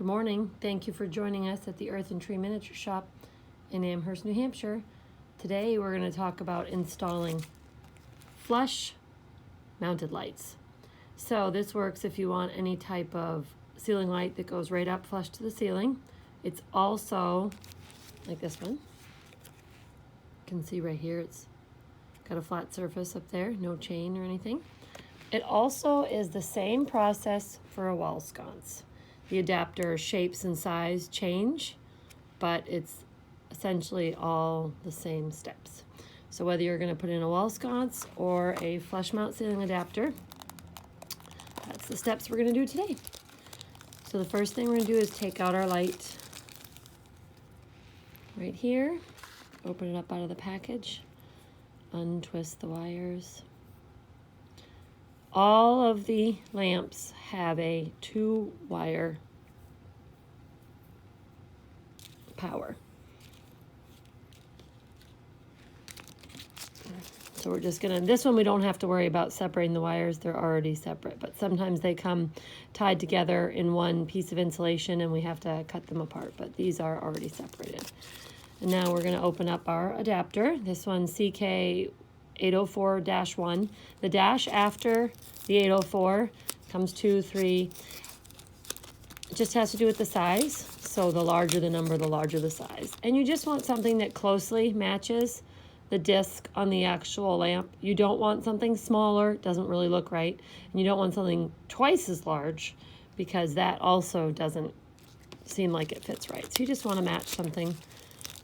Good morning. Thank you for joining us at the Earth and Tree Miniature Shop in Amherst, New Hampshire. Today we're going to talk about installing flush mounted lights. So this works if you want any type of ceiling light that goes right up flush to the ceiling. It's also like this one. You can see right here it's got a flat surface up there, no chain or anything. It also is the same process for a wall sconce. The adapter shapes and size change, but it's essentially all the same steps. So whether you're going to put in a wall sconce or a flush mount ceiling adapter, that's the steps we're going to do today. So the first thing we're going to do is take out our light right here, open it up out of the package, untwist the wires. All of the lamps have a 2-wire power. So we're just gonna, this one we don't have to worry about separating the wires, they're already separate, but sometimes they come tied together in one piece of insulation and we have to cut them apart, but these are already separated. And now we're gonna open up our adapter. This one's CK 804-1. The dash after the 804 comes 2, 3. It just has to do with the size. So the larger the number, the larger the size. And you just want something that closely matches the disc on the actual lamp. You don't want something smaller, it doesn't really look right. And you don't want something twice as large because that also doesn't seem like it fits right. So you just want to match something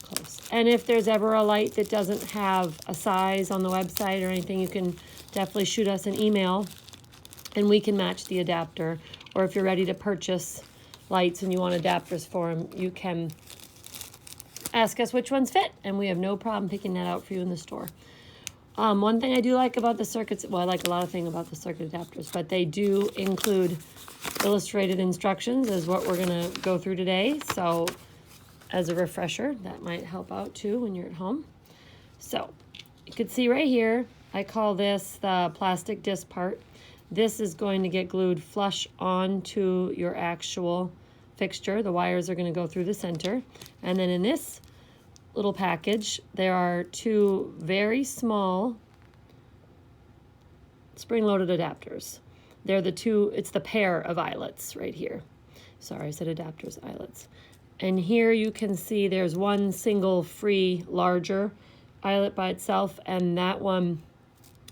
close. And if there's ever a light that doesn't have a size on the website or anything, you can definitely shoot us an email and we can match the adapter. Or if you're ready to purchase lights and you want adapters for them, you can ask us which ones fit and we have no problem picking that out for you in the store. One thing I do like about the circuits, well, I like a lot of things about the circuit adapters, but they do include illustrated instructions as what we're going to go through today. So as a refresher, that might help out too when you're at home. So you can see right here, I call this the plastic disc part. This is going to get glued flush onto your actual fixture. The wires are going to go through the center. And then in this little package, there are 2 very small spring-loaded adapters. They're the 2, it's the pair of eyelets right here. Sorry, I said adapters, eyelets. And here you can see there's one single free larger eyelet by itself, and that one,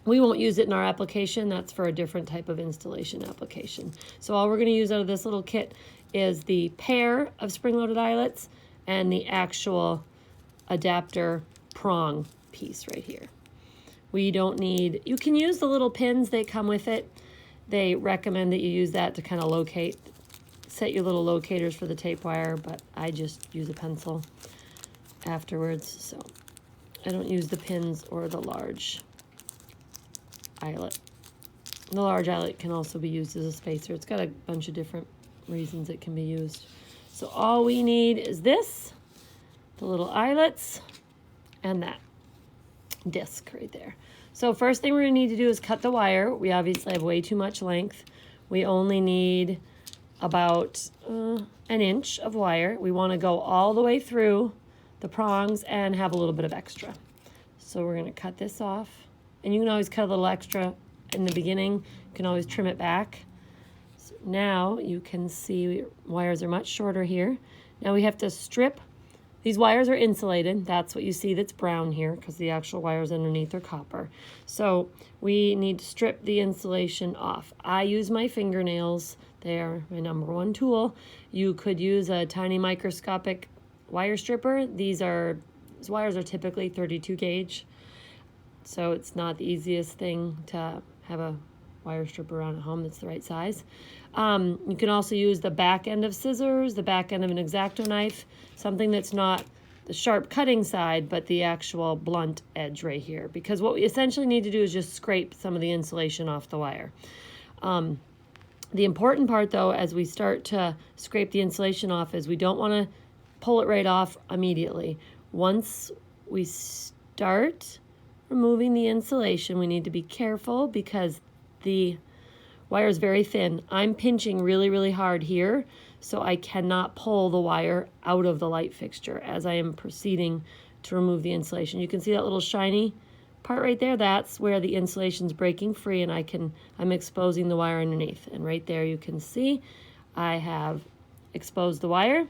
we won't use it in our application. That's for a different type of installation application. So all we're going to use out of this little kit is the pair of spring-loaded eyelets and the actual adapter prong piece right here. We don't need, you can use the little pins, they come with it. They recommend that you use that to kind of locate, set your little locators for the tape wire, but I just use a pencil afterwards, so I don't use the pins or the large eyelet. The large eyelet can also be used as a spacer. It's got a bunch of different reasons it can be used. So all we need is this, the little eyelets, and that disc right there. So first thing we're going to need to do is cut the wire. We obviously have way too much length. We only need about an inch of wire. We want to go all the way through the prongs and have a little bit of extra. So we're going to cut this off. And you can always cut a little extra in the beginning. You can always trim it back. So now you can see wires are much shorter here. Now we have to strip. These wires are insulated. That's what you see that's brown here because the actual wires underneath are copper. So we need to strip the insulation off. I use my fingernails. They are my #1 tool. You could use a tiny microscopic wire stripper. These wires are typically 32 gauge. So it's not the easiest thing to have a wire stripper around at home that's the right size. You can also use the back end of scissors, the back end of an X-Acto knife, something that's not the sharp cutting side, but the actual blunt edge right here. Because what we essentially need to do is just scrape some of the insulation off the wire. The important part, though, as we start to scrape the insulation off, is we don't want to pull it right off immediately. Once we start removing the insulation, we need to be careful because the wire is very thin. I'm pinching really, really hard here so I cannot pull the wire out of the light fixture as I am proceeding to remove the insulation. You can see that little shiny part right there. That's where the insulation's breaking free, and I'm exposing the wire underneath. And right there you can see I have exposed the wire.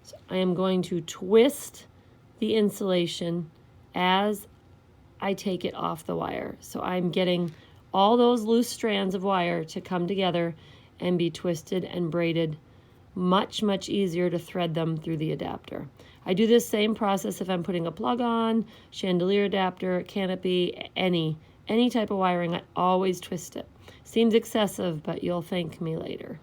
So I am going to twist the insulation as I take it off the wire. So I'm getting all those loose strands of wire to come together and be twisted and braided. Much, much easier to thread them through the adapter. I do this same process if I'm putting a plug on, chandelier adapter, canopy, any type of wiring. I always twist it. Seems excessive, but you'll thank me later.